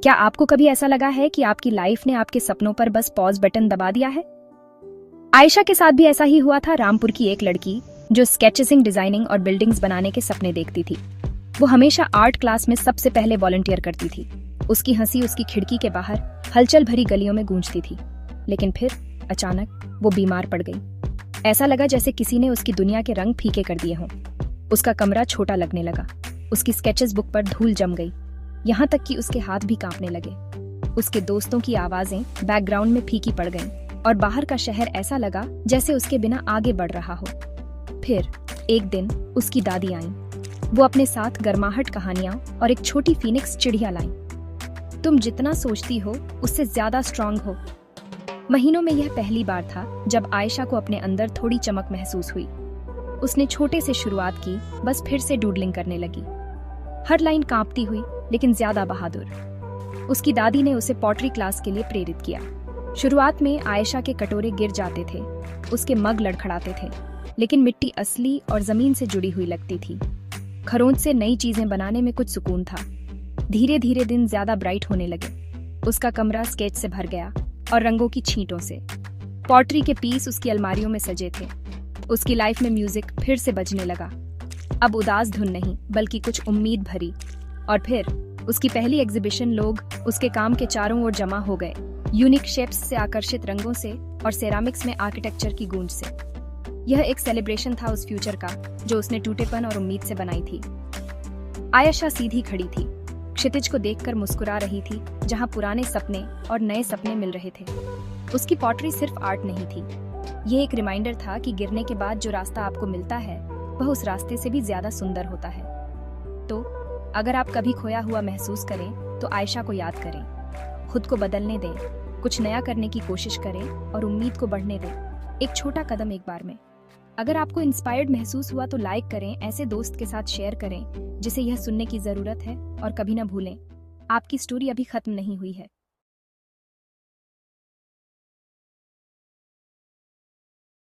क्या आपको कभी ऐसा लगा है कि आपकी लाइफ ने आपके सपनों पर बस पॉज बटन दबा दिया है? आयशा के साथ भी ऐसा ही हुआ था। रामपुर की एक लड़की जो स्केचिंग, डिजाइनिंग और बिल्डिंग्स बनाने के सपने देखती थी। वो हमेशा आर्ट क्लास में सबसे पहले वॉलंटियर करती थी। उसकी हंसी उसकी खिड़की के बाहर हलचल भरी गलियों में गूंजती थी। लेकिन फिर अचानक वो बीमार पड़ गई। ऐसा लगा जैसे किसी ने उसकी दुनिया के रंग फीके कर दिए हों। उसका कमरा छोटा लगने लगा। उसकी स्केचेस बुक पर धूल जम गई, यहाँ तक कि उसके हाथ भी कांपने लगे। उसके दोस्तों की आवाजें बैकग्राउंड में फीकी पड़ गईं और बाहर का शहर ऐसा लगा जैसे उसके बिना आगे बढ़ रहा हो। फिर एक दिन उसकी दादी आईं। वो अपने साथ गर्माहट कहानियां और एक छोटी फीनिक्स चिड़िया लाईं। तुम जितना सोचती हो उससे ज्यादा स्ट्रांग हो। महीनों में यह पहली बार था जब आयशा को अपने अंदर थोड़ी चमक महसूस हुई। उसने छोटे से शुरुआत की, बस फिर से डूडलिंग करने लगी। हर लाइन कांपती हुई लेकिन ज्यादा बहादुर। उसकी दादी ने उसे पॉटरी क्लास के लिए प्रेरित किया। शुरुआत में आयशा के कटोरे गिर जाते थे, उसके मग लड़खड़ाते थे, लेकिन मिट्टी असली और जमीन से जुड़ी हुई लगती थी। खरोंच से नई चीजें बनाने में कुछ सुकून था। धीरे धीरे दिन ज्यादा ब्राइट होने लगे। उसका कमरा स्केच से भर गया और रंगों की छींटों से। पॉटरी के पीस उसकी अलमारियों में सजे थे। उसकी लाइफ में म्यूजिक फिर से बजने लगा। अब उदास धुन नहीं, बल्कि कुछ उम्मीद भरी। और फिर उसकी पहली एग्जीबिशन, लोग उसके काम के चारों ओर जमा हो गए, यूनिक शेप्स से आकर्षित रंगों से और सेरामिक्स में आर्किटेक्चर की गूंज से। यह एक सेलिब्रेशन था उस फ्यूचर का जो उसने टूटेपन और उम्मीद से बनाई थी। आयशा सीधी खड़ी थी, क्षितिज को देखकर मुस्कुरा रही थी, जहां पुराने सपने और नए सपने मिल रहे थे। उसकी पॉटरी सिर्फ आर्ट नहीं थी, ये एक रिमाइंडर था कि गिरने के बाद जो रास्ता आपको मिलता है वह उस रास्ते से भी ज्यादा सुंदर होता है। तो अगर आप कभी खोया हुआ महसूस करें तो आयशा को याद करें, खुद को बदलने दें, कुछ नया करने की कोशिश करें और उम्मीद को बढ़ने दें, एक छोटा कदम एक बार में। अगर आपको इंस्पायर्ड महसूस हुआ तो लाइक करें, ऐसे दोस्त के साथ शेयर करें जिसे यह सुनने की जरूरत है, और कभी ना भूलें, आपकी स्टोरी अभी खत्म नहीं हुई है।